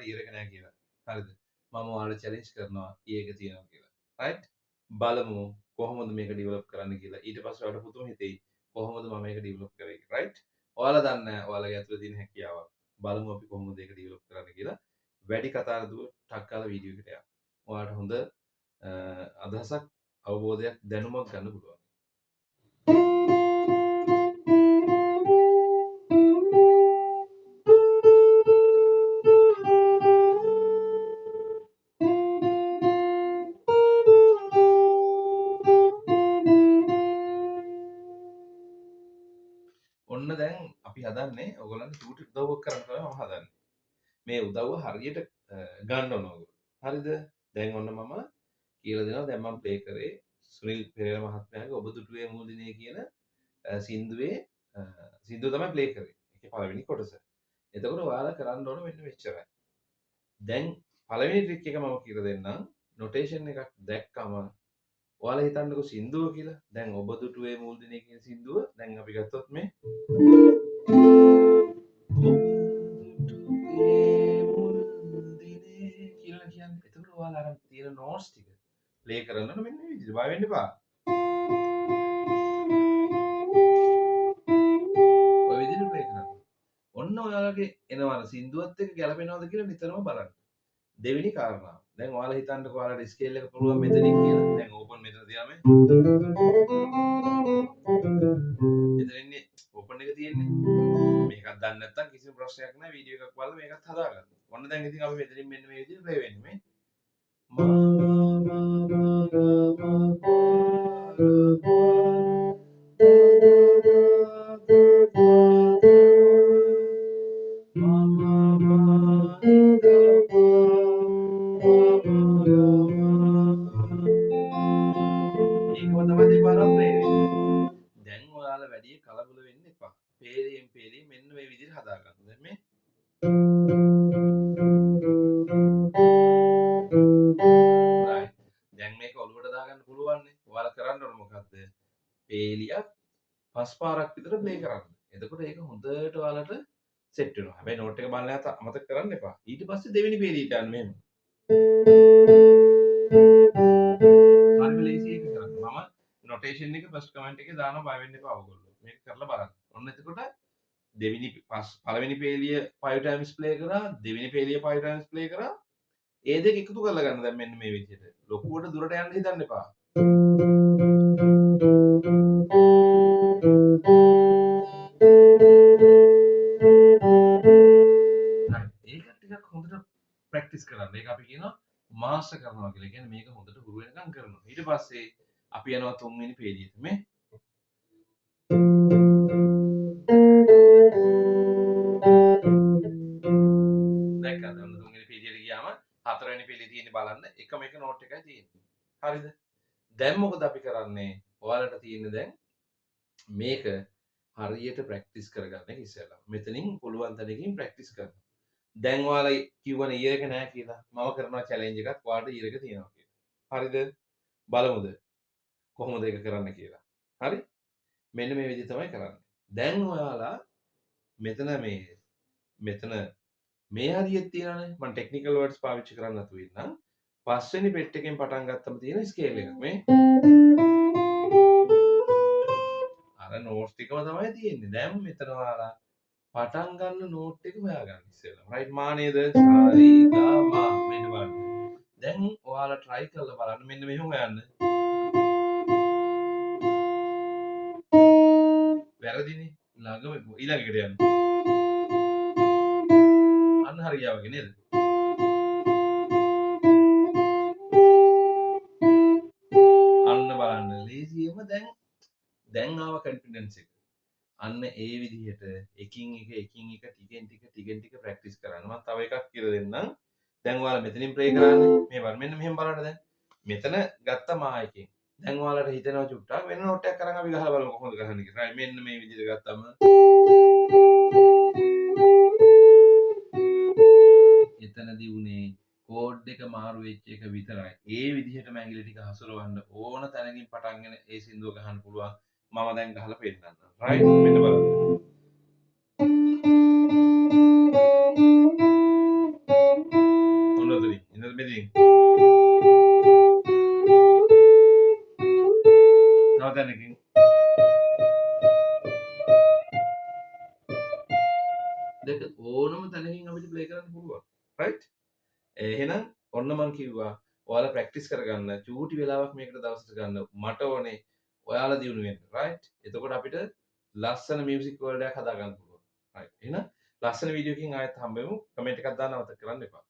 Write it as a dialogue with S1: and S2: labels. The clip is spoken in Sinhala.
S1: ඉයරක නෑ කියලා. හරිද? මම ඔයාලට චැලෙන්ජ් කරනවා ඊයක තියෙනවා කියලා. රයිට්? බලමු කොහොමද මේක ඩෙවලොප් කරන්න කියලා. ඊට පස්සේ ඔයාලට පුදුම හිතෙයි කොහොමද මම මේක ඩෙවලොප් කරේ කියලා. රයිට්? ඔයාලා දන්නේ නැහැ ඔයාලගේ ඇතුලේ තියෙන හැකියාව. බලමු අපි කොහොමද ඒක ඩෙවලොප් කරන්න කියලා. වැඩි කතා නැතුව ටක් කාලා වීඩියෝ එකට යමු. ඔයාලට හොඳ අදහසක් අවබෝධයක් දැනුමක් ගන්න පුළුවන්. ඔන්න දැන් අපි හදන්නේ ඔයගොල්ලන්ට චූටි උදව්වක් කරන්න තමයි මම හදන්නේ. මේ උදව්ව හරියට ගන්න ඕන ඔයගොල්ලෝ. හරිද? දැන් ඔන්න මම කියලා දෙනවා. දැන් මම ප්ලේ කරේ සුනිල් පෙරේරා මහත්මයාගේ ඔබ දුටුවේ මුල් දිනේ කියන සින්දුවේ සින්දුව තමයි ප්ලේ කරේ. ඒකේ පළවෙනි කොටස. එතකොට ඔයාලා කරන්න ඕන මෙන්න මෙච්චරයි. දැන් පළවෙනි ට්‍රික් එක මම කියලා දෙන්නම්. නොටේෂන් එකක් දැක්කම ඔයාලා හිතන්නකෝ සින්දුව කියලා. දැන් ඔබ දුටුවේ මුල් දිනේ කියන සින්දුව දැන් අපි ගත්තොත් මේ කියලා කියන්නේ. එතකොට ඔයාලා අර තියෙන නෝට්ස් ටික ප්ලේ කරන්න මෙන්න මේ විදිහට. බය වෙන්න එපා. ඔය විදිහට ප්ලේ කරන්න. ඔන්න ඔයාලගේ එනවා අර සින්දුවත් එක්ක ගැලපෙනවද කියලා නිතරම බලන්න. දෙවෙනි කාරණාව. දැන් ඔයාලා හිතන්නකෝ ඔයාලට ස්කේල් එක පුළුවන් මෙතනින් කියලා. දැන් ඕපන් මෙතන තියාම. මෙතන ඉන්නේ ඕපන් එක තියෙන්නේ. මේකක් දන්නේ නැත්නම් කිසිම ප්‍රශ්නයක් නැහැ. වීඩියෝ එකක් බලලා මේකත් හදාගන්න. ඔන්න දැන් ඉතින් අපි මෙතනින් මෙන්න මේ විදිහට ප්ලේ වෙන්නේ මේ. දැන් ඔයාලා වැඩි කලබල වෙන්න එපා. පේලියෙන් පේලිය මෙන්න මේ විදිහට හදාගන්න. දැන් මේ right. දැන් මේක ඔලුවට දාගන්න පුළුවන් නේ. ඔයාලා කරන්න ඕන මොකද්ද? පේලියක් පස් පාරක් විතර ප්ලේ කරන්න. එතකොට ඒක හොඳට ඔයාලට සෙට් වෙනවා. හැබැයි නෝට් එක බලන්න යත අමතක කරන්න එපා. ඊට පස්සේ දෙවෙනි පේලියට යන්න මෙහෙම. හරිම ලේසි එක කරන්න. මම නොටේෂන් එක ෆස්ට් කමෙන්ට් එකේ දානවා බය වෙන්න එපා ඔයගොල්ලෝ. මේක කරලා බලන්න. ඔන්න එතකොට පළවෙනි පේලිය 5 times play කරා, දෙවෙනි පේලිය 5 times play කරා. ඒ දෙක එකතු කරලා ගන්න දැන් මෙන්න මේ විදිහට. ලොකුවට දුරට යන්න හිතන්න එපා. ඒක ටිකක් හොඳට ප්‍රැක්ටිස් කරන්න. ඒක අපි කියනවා මාස්ටර් කරනවා කියලා. කියන්නේ මේක හොඳට හුරු වෙනකම් කරනවා. ඊට පස්සේ අපි යනවා තුන්වෙනි පේලියට මේ. දැක්කද? ඔන්න තුන්වෙනි පේලියට ගියාම හතරවෙනි පේලිය තියෙන්නේ බලන්න එකම එක නෝට් එකයි තියෙන්නේ. හරිද? දැන් මොකද අපි කරන්නේ? ඔයාලට තියෙන්නේ දැන් මේක හරියට ප්‍රැක්ටිස් කරගන්න එක ඉස්සෙල්ලා. මෙතනින් පුළුවන් තැනකින් ප්‍රැක්ටිස් කරනවා. දැන් ඔයාලා කිව්වනේ ඊයර් එක නෑ කියලා. මම කරනවා චැලෙන්ජ් එකක්. ඔයාලට ඊයර් එක තියෙනවා කියලා. හරිද? බලමුද කොහොමද ඒක කරන්න කියලා. හරි? මෙන්න මේ විදිහ තමයි කරන්නේ. දැන් ඔයාලා මෙතන මේ හරියට තියෙනවානේ. මම ටෙක්නිකල් වර්ඩ්ස් පාවිච්චි කරන්න නැතුව ඉන්නම්. පස්වෙනි පෙට් එකෙන් පටන් ගත්තම තියෙන ස්කේල් එක. මේ අර නෝට්ස් ටිකම තමයි තියෙන්නේ. දැන් මෙතන ඔයාලා පටන් ගන්න නෝට් එක හොයාගන්න ඉස්සෙල්ලා. රයිට් මා නේද? සාරි ගා මා මෙන්න බලන්න. දැන් ඔයාලා try කරලා බලන්න මෙන්න මෙහෙම හොයන්න. වැරදිනේ. ඊළඟට යන්න. අන්න හරියා වගේ නේද? අන්න බලන්න. ලේසියෙම දැන් ආව කන්ෆිඩන්ස් එක. අන්න ඒ විදිහට එකින් එක ටිකෙන් ටික ප්‍රැක්ටිස් කරන්න. මම තව එකක් කියලා දෙන්නම්. දැන් ඔයාලා මෙතනින් ප්ලේ කරන්නේ. මේ බලන්න මෙන්න මෙහෙම බලන්න දැන්. මෙතන ගත්ත මා එකෙන්. දැන් ඔයාලට හිතෙනවා චුට්ටක් වෙන නෝට් එකක් අරන් අපි ගහලා බලමු කොහොමද ගහන්නේ කියලා. right මෙන්න මේ විදිහට ගත්තම එතනදී උනේ කෝඩ් එක මාරු වෙච්ච එක විතරයි. ඒ විදිහටම ඇඟිලි ටික හසුරවන්න ඕන තැනකින් පටන්ගෙන ඒ සින්දුව ගහන්න පුළුවන්. මම දැන් ගහලා පෙන්නන්නම්. right මෙන්න බලන්න. මෙදින් තව තැනකින් දෙක ඕනම තැනකින් අපිට ප්ලේ කරන්න පුළුවන් රයිට් එහෙනම් ඔන්න මං කිව්වා ඔයාලා ප්‍රැක්ටිස් කරගන්න චූටි වෙලාවක් මේකට දවසට ගන්න මට ඕනේ ඔයාලා දියුණු වෙන්න රයිට් එතකොට අපිට ලස්සන මියුසික් වර්ල්ඩ් එකක් හදා ගන්න පුළුවන් රයිට් එහෙනම් ලස්සන වීඩියෝ එකකින් ආයෙත් හම්බෙමු කමෙන්ට් එකක් දාන්න අමතක කරන්න එපා